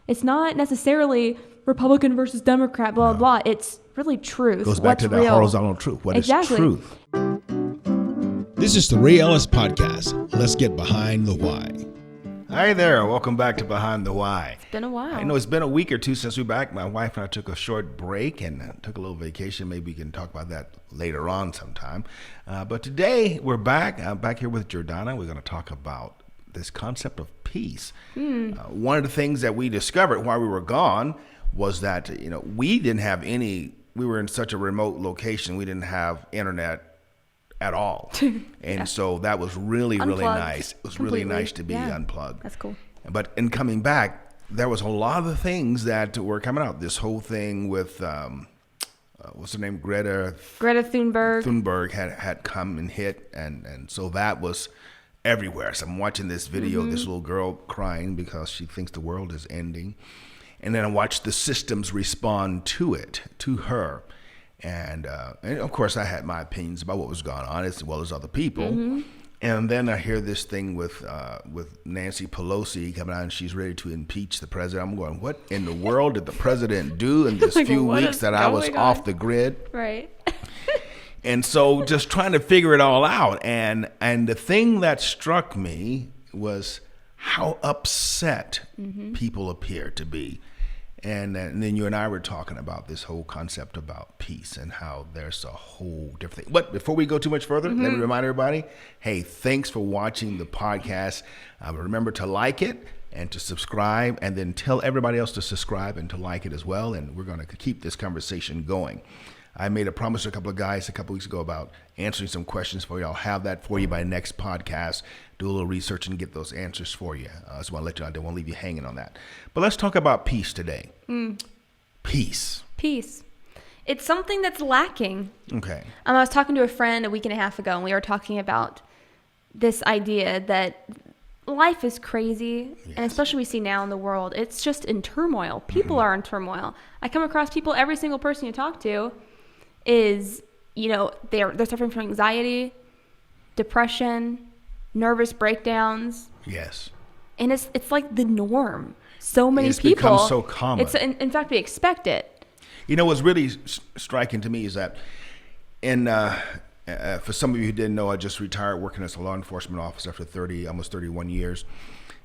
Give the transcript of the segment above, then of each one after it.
It's not necessarily Republican versus Democrat, blah, blah, blah. It's really truth. Goes back to that horizontal truth. What is truth? This is the Ray Ellis Podcast. Let's get behind the why. Hi there. Welcome back to Behind the Why. It's been a while. I know it's been a week or two since we're back. My wife and I took a short break and took a little vacation. Maybe we can talk about that later on sometime. But today we're back. I'm back here with Jordana. We're going to talk about this concept of peace. One of the things that we discovered while we were gone was that, we didn't have we were in such a remote location, we didn't have internet at all. And so that was really nice. It was completely. Really nice to be unplugged. That's cool. But in coming back, there was a lot of the things that were coming out. This whole thing with, what's her name? Greta Thunberg. Thunberg had come and hit. And so that was everywhere. So I'm watching this video of this little girl crying because she thinks the world is ending. And then I watched the systems respond to her. And of course, I had my opinions about what was going on, as well as other people. And then I hear this thing with Nancy Pelosi coming out, and she's ready to impeach the president. I'm going, what in the world did the president do in this few weeks that I was off the grid? Right. And so just trying to figure it all out. And the thing that struck me was how upset people appear to be. And then you and I were talking about this whole concept about peace and how there's a whole different thing. But before we go too much further, let me remind everybody, hey, thanks for watching the podcast. Remember to like it and to subscribe, and then tell everybody else to subscribe and to like it as well. And we're going to keep this conversation going. I made a promise to a couple of guys a couple weeks ago about answering some questions for you. I'll have that for you by next podcast. Do a little research and get those answers for you. I just want to let you know I don't want to leave you hanging on that. But let's talk about peace today. Peace. It's something that's lacking. Okay. I was talking to a friend a week and a half ago, and we were talking about this idea that life is crazy, and especially we see now in the world, it's just in turmoil. People are in turmoil. I come across people, every single person you talk to is, they're suffering from anxiety, depression, nervous breakdowns. Yes. And it's like the norm. So many people. It's become so common. In fact, we expect it. What's really striking to me is that for some of you who didn't know, I just retired working as a law enforcement officer after almost 31 years,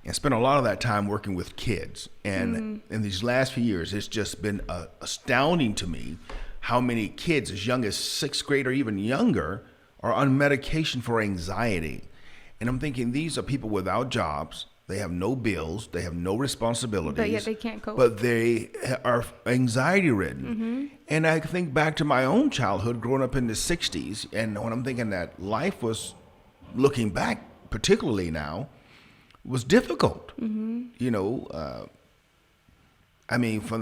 and spent a lot of that time working with kids. And in these last few years, it's just been astounding to me how many kids as young as 6th grade or even younger are on medication for anxiety. And I'm thinking, these are people without jobs. They have no bills. They have no responsibilities. But yet they can't cope. But they are anxiety ridden. And I think back to my own childhood growing up in the 60s. And when I'm thinking that life was, looking back, particularly now, was difficult. From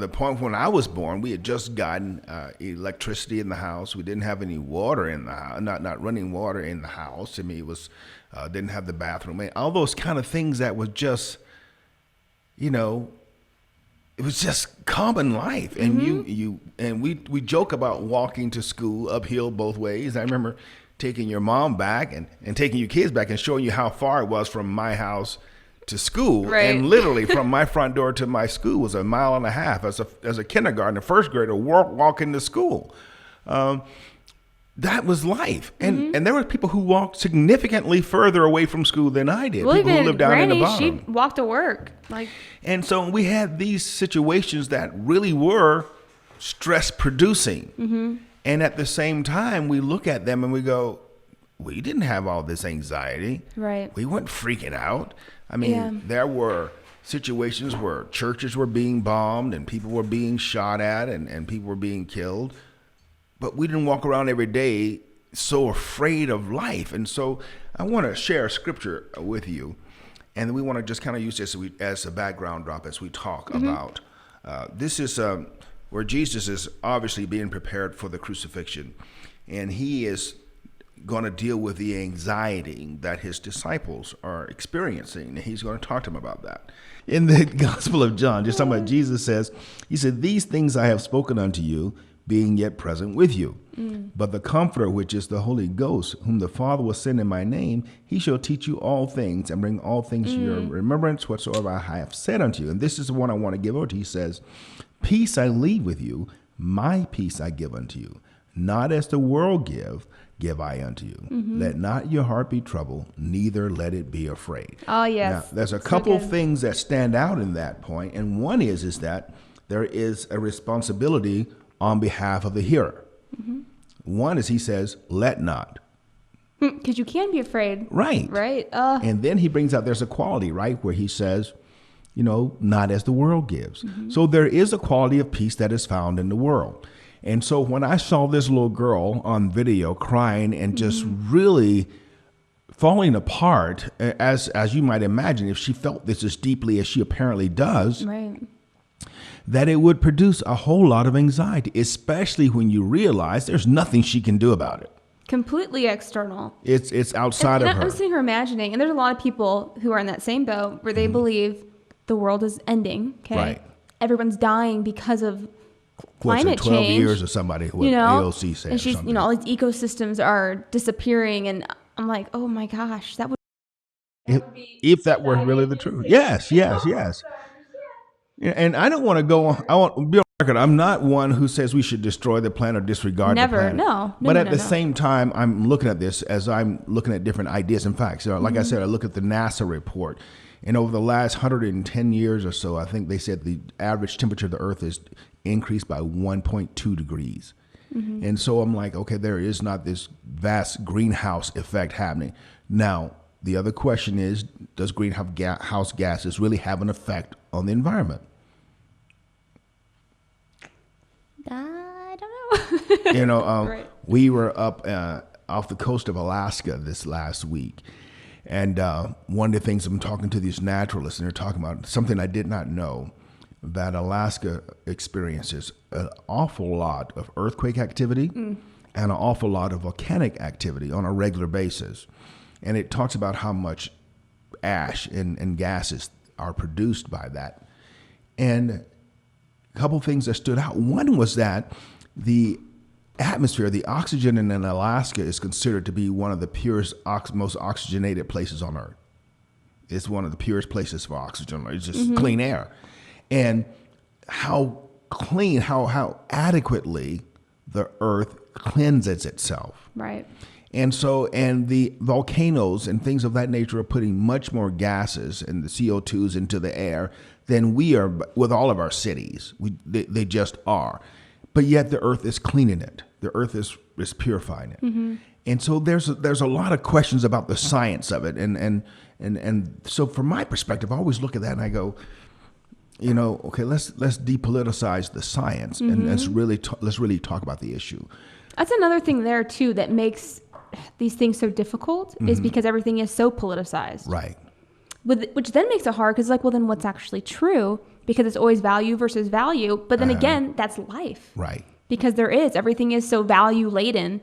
the point when I was born, we had just gotten electricity in the house. We didn't have any water in the house, not running water in the house. It was didn't have the bathroom. All those kind of things that was just, it was just common life. And we joke about walking to school uphill both ways. I remember taking your mom back and taking your kids back and showing you how far it was from my house to school. Right. And literally from my front door to my school was 1.5 miles as a kindergartner, first grader walking to school. That was life. And there were people who walked significantly further away from school than I did. People who lived down in the bottom. She walked to work. And so we had these situations that really were stress producing. And at the same time, we look at them and we go, we didn't have all this anxiety. Right. We weren't freaking out. There were situations where churches were being bombed and people were being shot at and people were being killed. But we didn't walk around every day so afraid of life. And so I want to share a scripture with you. And we want to just kind of use this as a background drop as we talk about. This is where Jesus is obviously being prepared for the crucifixion. And he is going to deal with the anxiety that his disciples are experiencing. And he's going to talk to them about that. In the Gospel of John, just talking about Jesus says, he said, "These things I have spoken unto you being yet present with you. But the Comforter, which is the Holy Ghost, whom the Father will send in my name, he shall teach you all things and bring all things to your remembrance whatsoever I have said unto you. And this is the one I want to give over to you. He says, peace I leave with you, my peace I give unto you. Not as the world give I unto you. Let not your heart be troubled, neither let it be afraid. Oh, yes. Now, there's a couple things that stand out in that point, and one is that there is a responsibility on behalf of the hearer. One is he says, let not. Because you can be afraid. Right. Right. And then he brings out there's a quality, right, where he says, not as the world gives. So there is a quality of peace that is found in the world. And so when I saw this little girl on video crying and just really falling apart, as you might imagine, if she felt this as deeply as she apparently does, Right. that it would produce a whole lot of anxiety, especially when you realize there's nothing she can do about it. Completely external. It's outside of her. I'm sitting here imagining, and there's a lot of people who are in that same boat where they believe the world is ending. Okay. Right. Everyone's dying because of What's climate it, 12 change. years or somebody, what AOC said. And she's, or something. all these ecosystems are disappearing, and I'm like, oh my gosh, that would. If that were really the truth. Yes. Yeah, and I don't want to go on. I want to be on record. I'm not one who says we should destroy the planet or disregard the planet. No. But at the same time, I'm looking at this as I'm looking at different ideas and facts. Like I said, I look at the NASA report. And over the last 110 years or so, I think they said the average temperature of the Earth is increased by 1.2 degrees. And so I'm like, okay, there is not this vast greenhouse effect happening. Now, the other question is, does greenhouse gases really have an effect on the environment? I don't know. Right. We were up off the coast of Alaska this last week. And one of the things I'm talking to these naturalists, and they're talking about something I did not know, that Alaska experiences an awful lot of earthquake activity and an awful lot of volcanic activity on a regular basis. And it talks about how much ash and gases are produced by that. And a couple things that stood out. One was that the atmosphere, the oxygen in Alaska is considered to be one of the purest, most oxygenated places on Earth. It's one of the purest places for oxygen. It's just clean air. And how clean, how adequately the Earth cleanses itself. Right. And so, and the volcanoes and things of that nature are putting much more gases and the CO2s into the air than we are with all of our cities. They just are. But yet the Earth is cleaning it. The Earth is purifying it. And so there's a lot of questions about the science of it. And so from my perspective, I always look at that and I go, okay, let's depoliticize the science and let's really talk about the issue. That's another thing there too that makes these things so difficult is because everything is so politicized. Right. Which then makes it hard because then what's actually true? Because it's always value versus value. But then again, that's life. Right. Because everything is so value laden.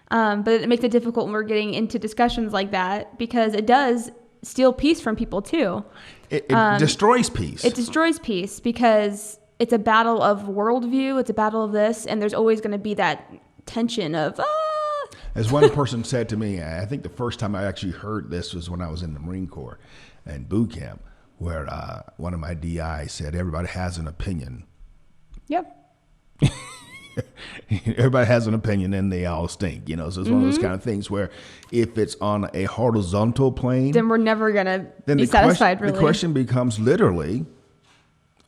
But it makes it difficult when we're getting into discussions like that because it does steal peace from people too. It destroys peace. It destroys peace because it's a battle of worldview. It's a battle of this. And there's always going to be that tension of, As one person said to me, I think the first time I actually heard this was when I was in the Marine Corps and boot camp, where one of my DI said, everybody has an opinion. Yep. Everybody has an opinion and they all stink, so it's one of those kind of things where if it's on a horizontal plane, then we're never going to be satisfied, really. The question becomes literally,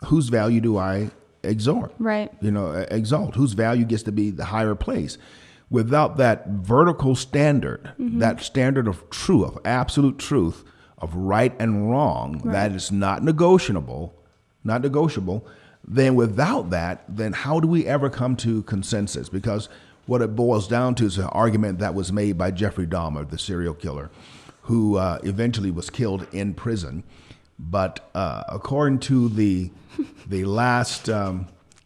whose value do I exalt? Right. Exalt. Whose value gets to be the higher place? Without that vertical standard, that standard of truth, of absolute truth, of right and wrong, that is not negotiable, then without that, then how do we ever come to consensus? Because what it boils down to is an argument that was made by Jeffrey Dahmer, the serial killer, who eventually was killed in prison. But according to the last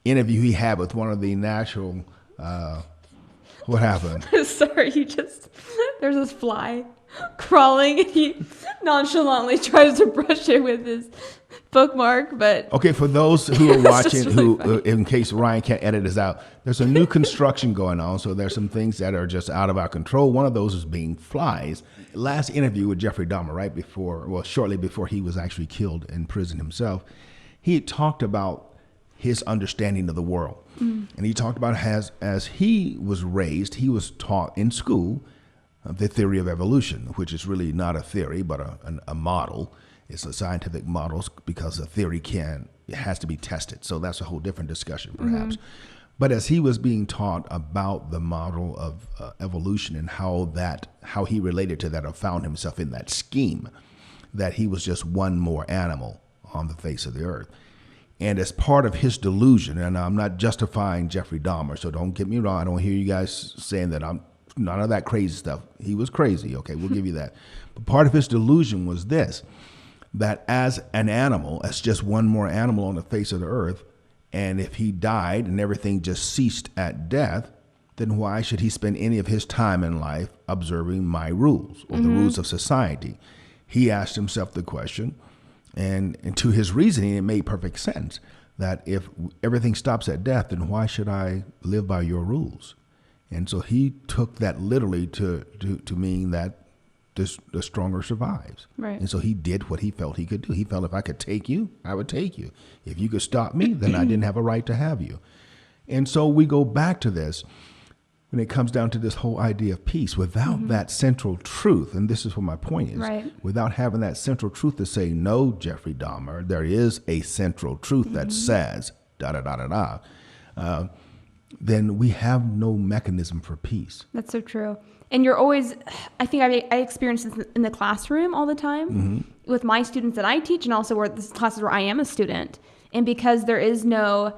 interview he had with one of the national, what happened? Sorry, there's this fly. crawling, and he nonchalantly tries to brush it with his bookmark. But okay, for those who are watching, really in case Ryan can't edit this out, there's a new construction going on, so there's some things that are just out of our control. One of those is being flies. Last interview with Jeffrey Dahmer, shortly before he was actually killed in prison himself, he had talked about his understanding of the world. And he talked about as he was raised, he was taught in school the theory of evolution, which is really not a theory, but a model. It's a scientific model because a theory it has to be tested. So that's a whole different discussion, perhaps. But as he was being taught about the model of evolution and how he related to that or found himself in that scheme, that he was just one more animal on the face of the earth. And as part of his delusion, and I'm not justifying Jeffrey Dahmer, so don't get me wrong. I don't hear you guys saying that I'm none of that crazy stuff. He was crazy. Okay, we'll give you that. But part of his delusion was this, that as an animal, as just one more animal on the face of the earth, and if he died and everything just ceased at death, then why should he spend any of his time in life observing my rules or the rules of society? He asked himself the question, and to his reasoning, it made perfect sense that if everything stops at death, then why should I live by your rules? And so he took that literally to mean that the stronger survives. Right. And so he did what he felt he could do. He felt if I could take you, I would take you. If you could stop me, then I didn't have a right to have you. And so we go back to this when it comes down to this whole idea of peace. Without that central truth, and this is what my point is, right. Without having that central truth to say, no, Jeffrey Dahmer, there is a central truth that says, then we have no mechanism for peace. That's so true. And you're always, I think I experience this in the classroom all the time with my students that I teach, and also where this classes where I am a student. And because there is no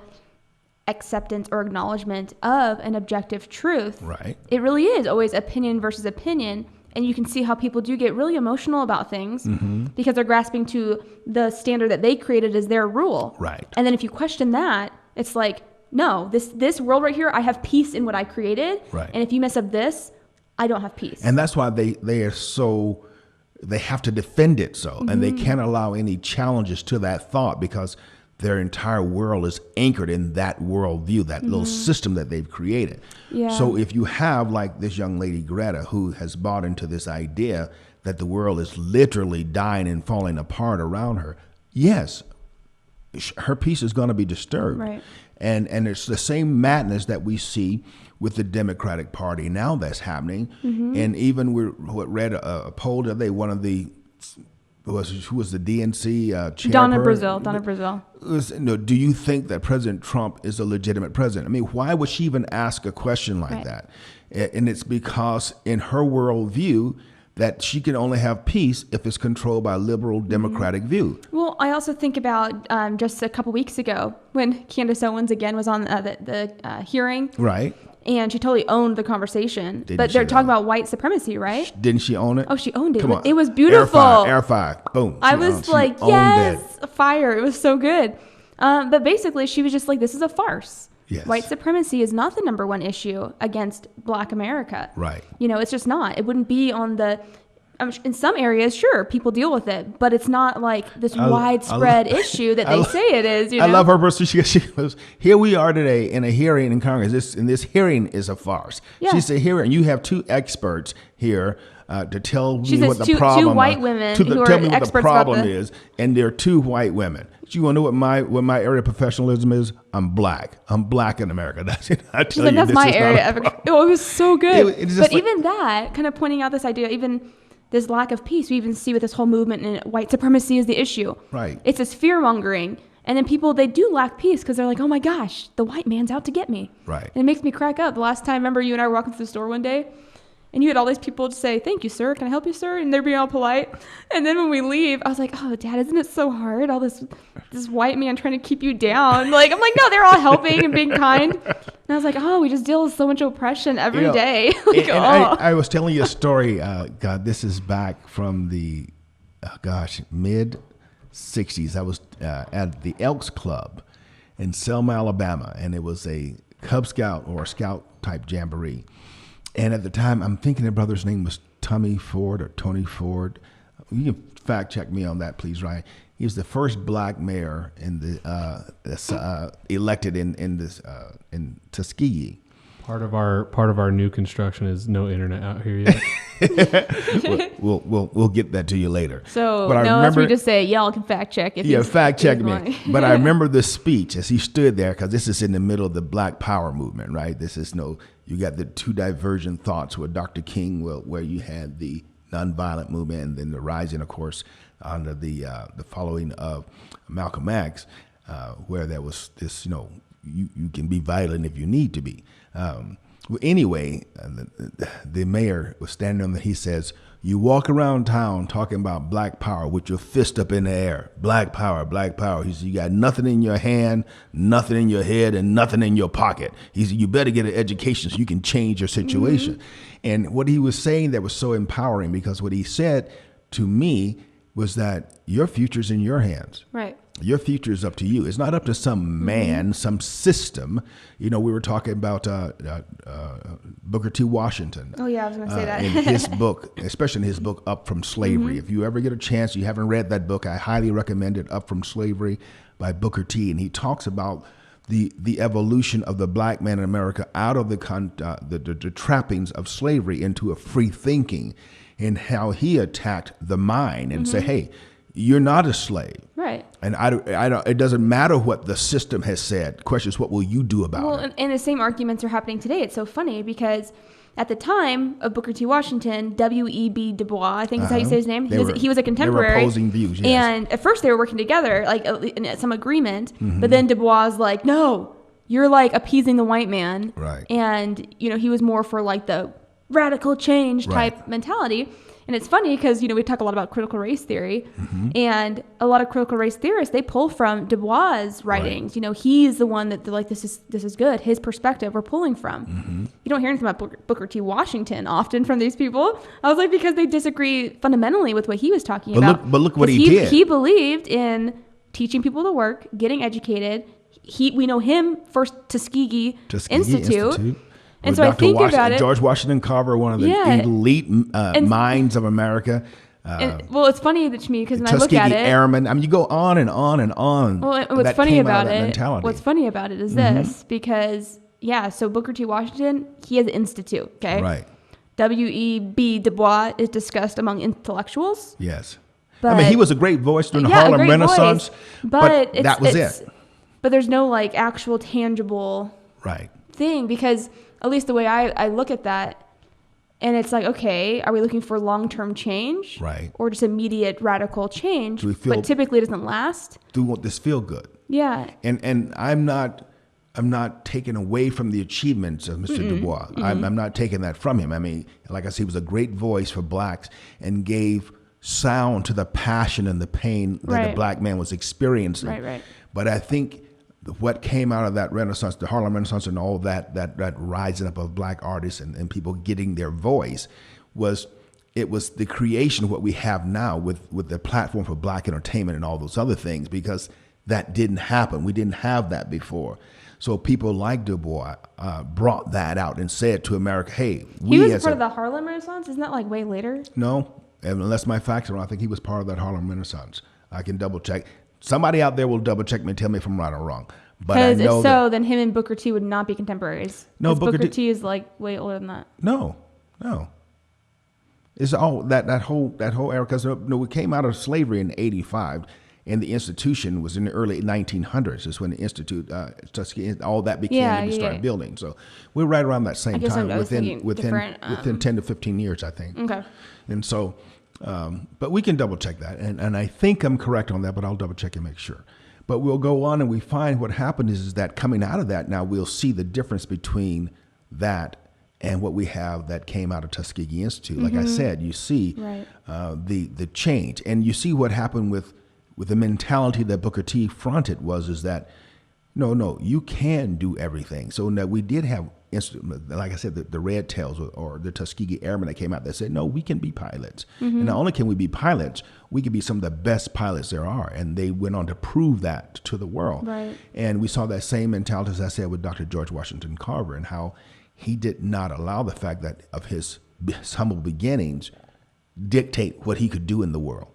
acceptance or acknowledgement of an objective truth, right? It really is always opinion versus opinion. And you can see how people do get really emotional about things because they're grasping to the standard that they created as their rule. Right. And then if you question that, it's like, no, this world right here, I have peace in what I created. Right. And if you mess up this, I don't have peace. And that's why they have to defend it so, and they can't allow any challenges to that thought because their entire world is anchored in that worldview, that little system that they've created. Yeah. So if you have like this young lady, Greta, who has bought into this idea that the world is literally dying and falling apart around her, yes, her peace is going to be disturbed. Right. And it's the same madness that we see with the Democratic Party now that's happening. And even we read a poll the other day, one of the, who was the DNC chairperson? Donna Brazile. Do you think that President Trump is a legitimate president? I mean, why would she even ask a question like that? And it's because in her worldview, that she can only have peace if it's controlled by a liberal democratic view. Well, I also think about just a couple weeks ago when Candace Owens again was on the hearing. Right. And she totally owned the conversation. Didn't but they're she, talking about white supremacy, right? Didn't she own it? Oh, she owned it. Come on. It was beautiful. Air fire. Boom. I was like, yes, fire. It was so good. But basically, she was just like, this is a farce. Yes. White supremacy is not the number one issue against Black America. Right. You know, it's just not. It wouldn't be on the... in some areas, sure, people deal with it, but it's not like this widespread issue that they say it is. You know? I love her person. She goes, here we are today in a hearing in Congress. This hearing is a farce. Yeah. She said, here, and you have two experts here to tell she me says what the problem two white women to who tell are me what the experts problem about the... is, and they're two white women. Do you want to know what my area of professionalism is? I'm black. I'm black in America. That's it. I tell you, that's this my is area. It was so good. It's just but like, even that, kind of pointing out this idea, even this lack of peace, we even see with this whole movement, and white supremacy is the issue. Right. It's this fear mongering. And then people, they do lack peace because they're like, oh my gosh, the white man's out to get me. Right. And it makes me crack up. The last time, remember you and I were walking through the store one day, and you had all these people to say, thank you, sir. Can I help you, sir? And they're being all polite. And then when we leave, I was like, oh, Dad, isn't it so hard? All this white man trying to keep you down. Like, I'm like, no, they're all helping and being kind. And I was like, oh, we just deal with so much oppression every day. Like, I was telling you a story. God, this is back from the, mid 60s. I was at the Elks Club in Selma, Alabama, and it was a Cub Scout or Scout type jamboree. And at the time, I'm thinking the brother's name was Tommy Ford or Tony Ford. You can fact check me on that, please, Ryan. He was the first black mayor in the elected in Tuskegee. Part of our new construction is no internet out here yet. We'll get that to you later. So that's where you just say y'all can fact check. Fact check me. But I remember the speech as he stood there, because this is in the middle of the Black Power movement, right? This is you got the two divergent thoughts with Dr. King, where you had the nonviolent movement, and then the rising, of course, under the following of Malcolm X, where there was this, you can be violent if you need to be. Anyway, the mayor was standing there. He says, "You walk around town talking about black power with your fist up in the air. Black power, black power." He said, "You got nothing in your hand, nothing in your head, and nothing in your pocket." He said, "You better get an education so you can change your situation." Mm-hmm. And what he was saying that was so empowering, because what he said to me was that your future's in your hands. Right. Your future is up to you. It's not up to some man, some system. We were talking about Booker T. Washington. Oh, yeah, I was going to say that. In his book, especially in his book, Up From Slavery. Mm-hmm. If you ever get a chance, you haven't read that book, I highly recommend it, Up From Slavery by Booker T. And he talks about the evolution of the black man in America out of the trappings of slavery into a free thinking, and how he attacked the mind and said, hey, you're not a slave. Right. And I don't, it doesn't matter what the system has said. The question is, what will you do about it? And the same arguments are happening today. It's so funny because at the time of Booker T. Washington, W.E.B. Du Bois, I think is how you say his name. He was a contemporary. They were opposing views, yes. And at first they were working together, like in some agreement. Mm-hmm. But then Du Bois was like, no, you're like appeasing the white man. Right. And, he was more for like the radical change type mentality. And it's funny because, we talk a lot about critical race theory, and a lot of critical race theorists, they pull from Du Bois' writings. Right. He's the one that they're like, this is good. His perspective we're pulling from. Mm-hmm. You don't hear anything about Booker T. Washington often from these people. I was like, because they disagree fundamentally with what he was talking about. But look what he did. He believed in teaching people to work, getting educated. We know him first, Tuskegee Institute. And so Dr. I think about it. George Washington Carver, one of the elite minds of America. It's funny to me because when I look at it, Tuskegee Airmen. I mean, you go on and on and on. Well, what's funny about it is this, because so Booker T. Washington, he has an institute. Okay, right. W.E.B. Du Bois is discussed among intellectuals. Yes, but he was a great voice during the Harlem Renaissance. But that was it. But there's no like actual tangible thing, because at least the way I look at that, and it's like, okay, are we looking for long-term change? Right. Or just immediate radical change? But typically it doesn't last. Do we want this feel good? Yeah. And I'm not taking away from the achievements of Mr. Du Bois. I'm not taking that from him. I mean, like I said, he was a great voice for blacks and gave sound to the passion and the pain that the black man was experiencing. Right. But I think what came out of that Renaissance, the Harlem Renaissance, and all that rising up of black artists and people getting their voice, was the creation of what we have now with the platform for black entertainment and all those other things, because that didn't happen. We didn't have that before. So people like Du Bois brought that out and said to America, hey, he was part of the Harlem Renaissance? Isn't that like way later? No, unless my facts are wrong, I think he was part of that Harlem Renaissance. I can double check. Somebody out there will double check me and tell me if I'm right or wrong. Because if so, then him and Booker T would not be contemporaries. No, Booker T is like way older than that. No. It's all that whole era, because we came out of slavery in '85, and the institution was in the early 1900s. Is when the institute, all that began to start building. So we're right around that same time, within 10 to 15 years, I think. Okay. And so. But we can double check that, and I think I'm correct on that, but I'll double check and make sure. But we'll go on, and we find what happened is that coming out of that, now we'll see the difference between that and what we have that came out of Tuskegee Institute. Like I said, you see the change, and you see what happened with the mentality that Booker T fronted is that no, you can do everything. So now we did have, like I said, the Red Tails or the Tuskegee Airmen that came out that said, no, we can be pilots. And not only can we be pilots, we can be some of the best pilots there are. And they went on to prove that to the world. Right. And we saw that same mentality, as I said, with Dr. George Washington Carver, and how he did not allow the fact that of his his humble beginnings dictate what he could do in the world.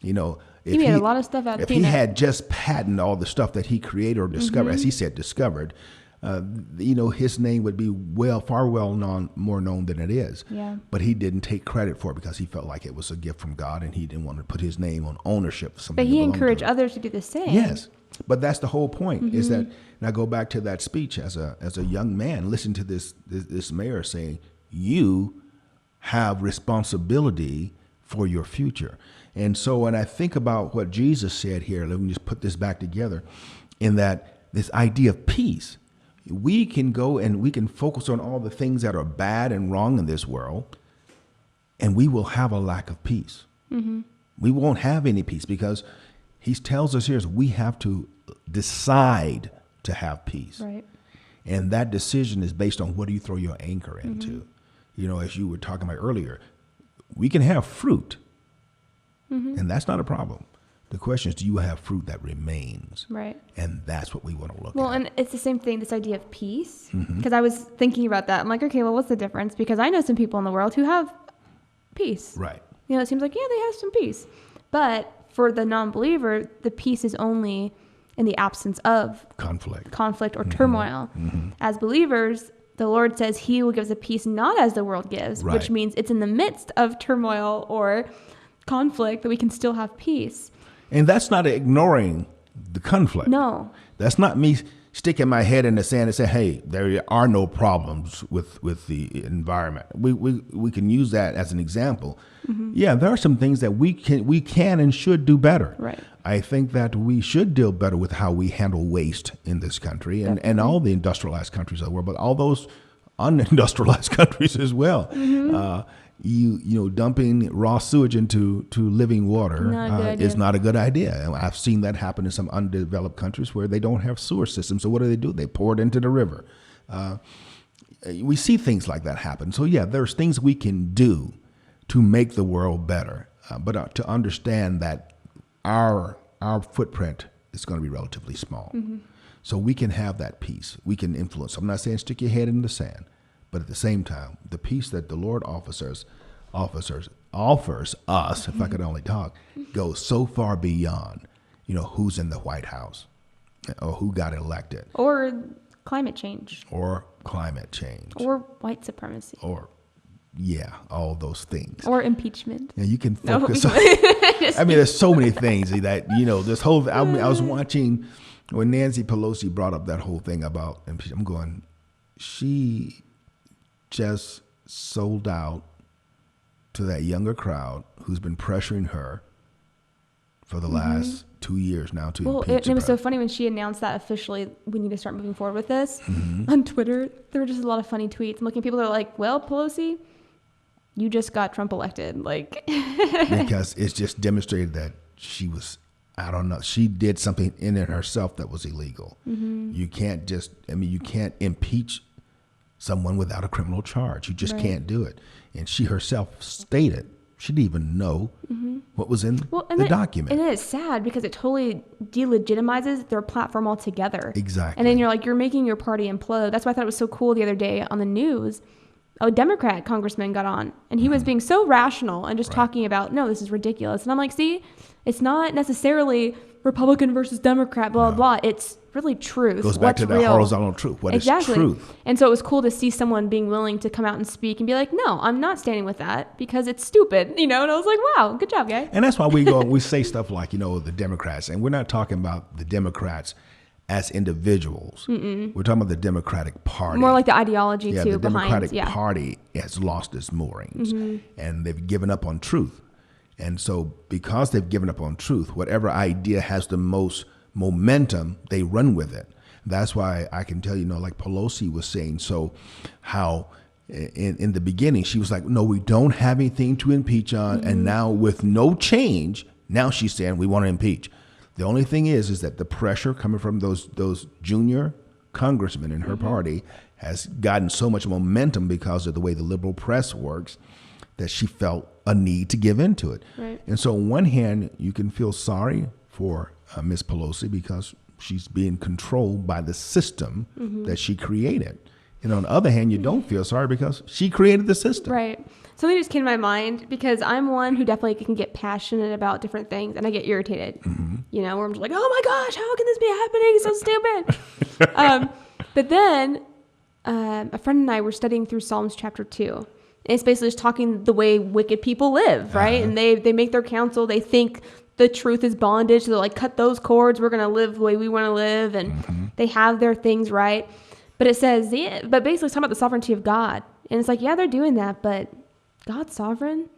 You know, if he made a lot of stuff out of If peanut. he had just patented all the stuff that he created or discovered, as he said, discovered, you know, his name would be more known than it is. Yeah. But he didn't take credit for it because he felt like it was a gift from God, and he didn't want to put his name on ownership of something. But he that belonged to encouraged him. others to do the same. Yes, but that's the whole point. Is that, and I go back to that speech as a young man, listen to this mayor saying, you have responsibility for your future. And so when I think about what Jesus said here, let me just put this back together, in that this idea of peace, we can go and we can focus on all the things that are bad and wrong in this world, and we will have a lack of peace. We won't have any peace because he tells us here is we have to decide to have peace. Right. And that decision is based on what do you throw your anchor into. You know, as you were talking about earlier, we can have fruit, and that's not a problem. The question is, do you have fruit that remains? Right. And that's what we want to look Well, at. and it's the same thing, this idea of peace. Because I was thinking about that. I'm like, okay, well, what's the difference? Because I know some people in the world who have peace. Right. You know, it seems like, yeah, they have some peace. But for the non-believer, the peace is only in the absence of Conflict. or turmoil. As believers, the Lord says he will give us a peace not as the world gives, Right. which means it's in the midst of turmoil or conflict that we can still have peace. And that's not ignoring the conflict. No. That's not me sticking my head in the sand and saying, hey, there are no problems with the environment. We can use that as an example. Yeah, there are some things that we can and should do better. Right. I think that we should deal better with how we handle waste in this country and all the industrialized countries of the world, but all those unindustrialized countries as well. You know, dumping raw sewage into living water Not a good idea. is not a good idea. And I've seen that happen in some undeveloped countries where they don't have sewer systems. So what do? They pour it into the river. We see things like that happen. So yeah, there's things we can do to make the world better, but to understand that our footprint is going to be relatively small. So we can have that peace. We can influence. I'm not saying stick your head in the sand. But at the same time, the peace that the Lord offers us, if I could only talk, goes so far beyond, you know, who's in the White House or who got elected Or climate change. or climate change Or white supremacy. or, yeah, all those things. Or impeachment. And you can No, focus on, I mean, there's so many things that, you know, this whole, I was watching when Nancy Pelosi brought up that whole thing about impeachment. I'm going, she just sold out to that younger crowd who's been pressuring her for the last 2 years now to Well, impeach it was her. so funny when she announced that officially we need to start moving forward with this. On Twitter, there were just a lot of funny tweets. I'm looking at people that are like, well, Pelosi, you just got Trump elected. Like, Because it's just demonstrated that she was, I don't know, she did something in it herself that was illegal. You can't just, you can't impeach someone without a criminal charge. You just Right. can't do it. And she herself stated she didn't even know what was in the document. And it is sad because it totally delegitimizes their platform altogether. Exactly. And then you're like, you're making your party implode. That's why I thought it was so cool the other day on the news. A Democrat congressman got on and he was being so rational and just talking about, no, this is ridiculous. And I'm like, see, it's not necessarily Republican versus Democrat, blah, blah. It's really truth. Goes back What's to that real. horizontal truth. What is truth? And so it was cool to see someone being willing to come out and speak and be like, no, I'm not standing with that because it's stupid, you know? And I was like, wow, good job, guy. And that's why we say stuff like, you know, the Democrats, and we're not talking about the Democrats as individuals. We're talking about the Democratic Party. More like the ideology the too behind. Democratic Party has lost its moorings and they've given up on truth. And so because they've given up on truth, whatever idea has the most momentum, they run with it. That's why I can tell you, like Pelosi was saying, so how in the beginning, she was like, no, we don't have anything to impeach on. And now with no change, now she's saying we want to impeach. The only thing is that the pressure coming from those junior congressmen in her party has gotten so much momentum because of the way the liberal press works that she felt a need to give into it. Right. And so on one hand, you can feel sorry for Ms. Pelosi because she's being controlled by the system that she created. And on the other hand, you don't feel sorry because she created the system. Right. Something just came to my mind because I'm one who definitely can get passionate about different things and I get irritated. You know, where I'm just like, oh my gosh, how can this be happening? It's so stupid. But then a friend and I were studying through Psalms chapter 2. And it's basically just talking the way wicked people live, right? And they make their counsel. They think the truth is bondage. So they're like, cut those cords. We're going to live the way we want to live. And they have their things right. But it says, but basically it's talking about the sovereignty of God. And it's like, yeah, they're doing that, but God's sovereign.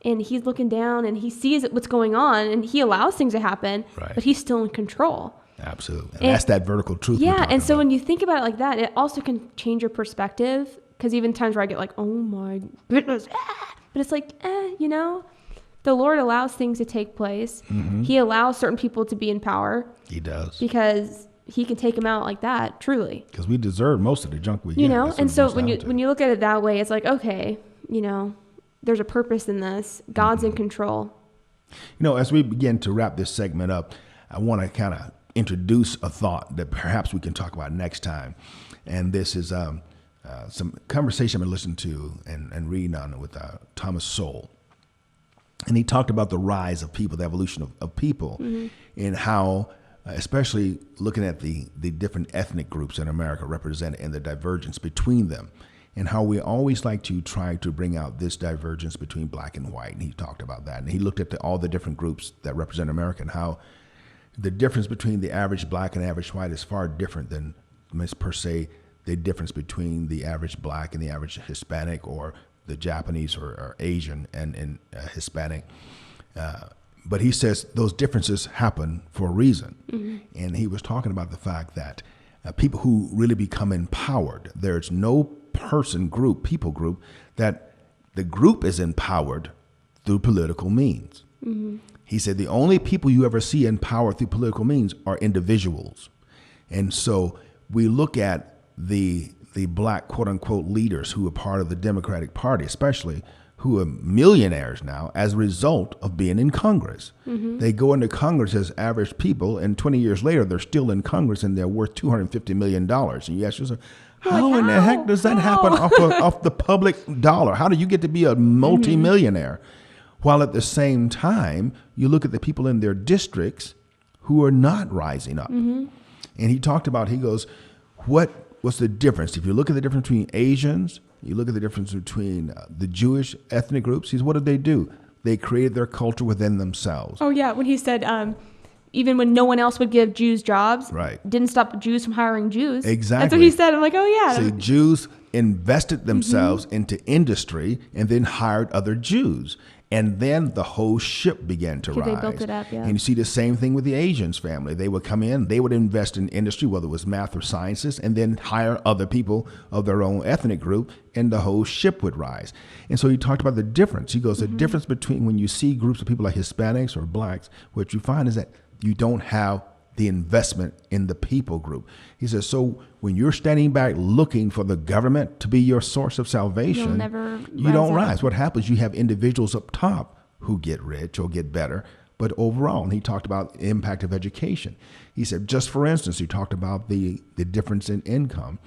And he's looking down and he sees what's going on and he allows things to happen, but he's still in control. Absolutely. And that's that vertical truth. Yeah. And so when you think about it like that, it also can change your perspective. Because even times where I get like, oh my goodness, but it's like, you know, the Lord allows things to take place. He allows certain people to be in power. He does. Because he can take them out like that, truly. Because we deserve most of the junk we get. You know, and so when you look at it that way, it's like, okay, you know, there's a purpose in this. God's in control. You know, as we begin to wrap this segment up, I want to kind of introduce a thought that perhaps we can talk about next time. And this is some conversation I've been listening to and reading on with Thomas Sowell. And he talked about the rise of people, the evolution of people, and how, especially looking at the different ethnic groups in America represented and the divergence between them, and how we always like to try to bring out this divergence between black and white. And he talked about that. And he looked at all the different groups that represent America and how the difference between the average black and average white is far different than, per se, the difference between the average black and the average Hispanic or the Japanese or Asian and Hispanic. But he says those differences happen for a reason. And he was talking about the fact that people who really become empowered, there's no people group, that the group is empowered through political means. He said the only people you ever see empowered through political means are individuals. And so we look at the black quote unquote leaders who are part of the Democratic Party, especially, who are millionaires now as a result of being in Congress. They go into Congress as average people, and 20 years later, they're still in Congress and they're worth $250 million. And you ask yourself, how in the heck does that happen off the public dollar? How do you get to be a multimillionaire? While at the same time, you look at the people in their districts who are not rising up. And he talked about, he goes, what's the difference? If you look at the difference between Asians, you look at the difference between the Jewish ethnic groups, what did they do? They created their culture within themselves. Oh, yeah. When he said, even when no one else would give Jews jobs, didn't stop Jews from hiring Jews. Exactly. That's what he said. I'm like, oh, yeah. So Jews invested themselves into industry and then hired other Jews. And then the whole ship began to rise. They built it up, yeah. And you see the same thing with the Asians family. They would come in, they would invest in industry, whether it was math or sciences, and then hire other people of their own ethnic group, and the whole ship would rise. And so he talked about the difference. He goes, the difference between when you see groups of people like Hispanics or blacks, what you find is that you don't have the investment in the people group. He says, so when you're standing back looking for the government to be your source of salvation, you don't rise. What happens, you have individuals up top who get rich or get better, but overall, and he talked about the impact of education. He said, just for instance, he talked about the difference in income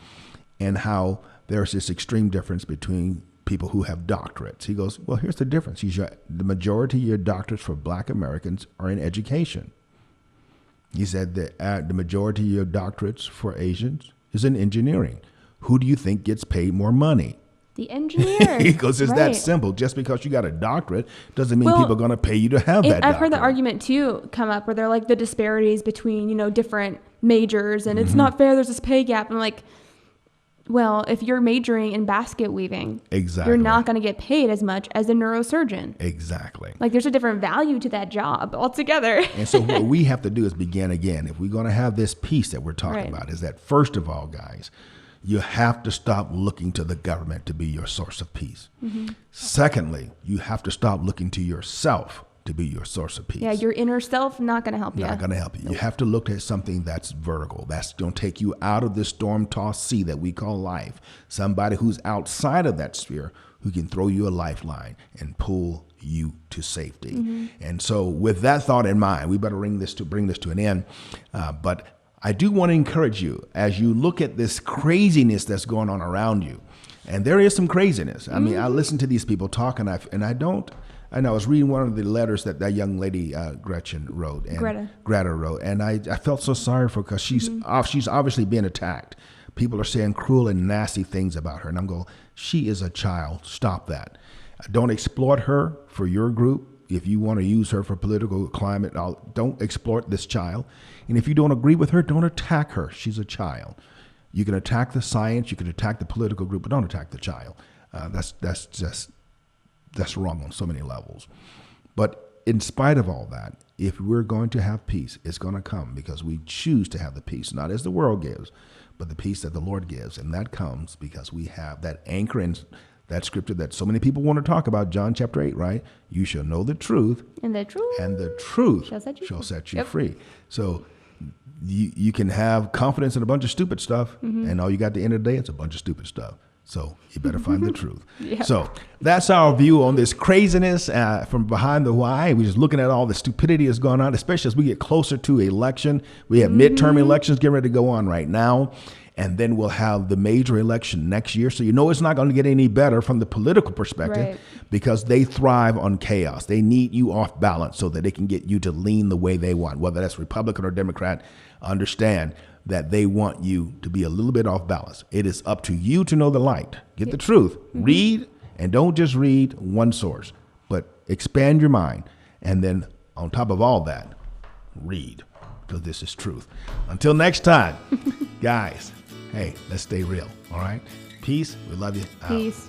and how there's this extreme difference between people who have doctorates. He goes, well, here's the difference. The majority of your doctorates for black Americans are in education. He said that the majority of your doctorates for Asians is in engineering. Who do you think gets paid more money? The engineer. He goes, it's that simple. Just because you got a doctorate doesn't mean people are going to pay you to have that doctorate. I've heard the argument, too, come up where they're like the disparities between, different majors, and it's not fair. There's this pay gap. I'm like, well, if you're majoring in basket weaving, you're not going to get paid as much as a neurosurgeon. Exactly. Like there's a different value to that job altogether. And so what we have to do is begin again. If we're going to have this peace that we're talking about, is that first of all, guys, you have to stop looking to the government to be your source of peace. Secondly, you have to stop looking to yourself to be your source of peace. Yeah, your inner self, not going to help you. Not going to help you. Nope. You have to look at something that's vertical. That's going to take you out of this storm-tossed sea that we call life. Somebody who's outside of that sphere who can throw you a lifeline and pull you to safety. And so with that thought in mind, we better bring this to an end. But I do want to encourage you as you look at this craziness that's going on around you. And there is some craziness. I mean, I listen to these people talk, and I was reading one of the letters that young lady Gretchen wrote, and Greta wrote, and I felt so sorry for her because she's obviously being attacked. People are saying cruel and nasty things about her, and I'm going, she is a child. Stop that. Don't exploit her for your group. If you want to use her for political climate, don't exploit this child. And if you don't agree with her, don't attack her. She's a child. You can attack the science, you can attack the political group, but don't attack the child. That's wrong on so many levels. But in spite of all that, if we're going to have peace, it's going to come because we choose to have the peace, not as the world gives, but the peace that the Lord gives. And that comes because we have that anchor in that scripture that so many people want to talk about, John chapter 8, right? You shall know the truth. And the truth shall set you free. So you can have confidence in a bunch of stupid stuff, and all you got at the end of the day, it's a bunch of stupid stuff. So you better find the truth. Yep. So that's our view on this craziness from behind the why. We're just looking at all the stupidity that's going on, especially as we get closer to election. We have midterm elections getting ready to go on right now. And then we'll have the major election next year. So it's not going to get any better from the political perspective because they thrive on chaos. They need you off balance so that they can get you to lean the way they want, whether that's Republican or Democrat. Understand that they want you to be a little bit off balance. It is up to you to know the light. Get the truth. Read, and don't just read one source, but expand your mind. And then on top of all that, read, because this is truth. Until next time, guys. Hey, let's stay real, all right? Peace. We love you. Peace.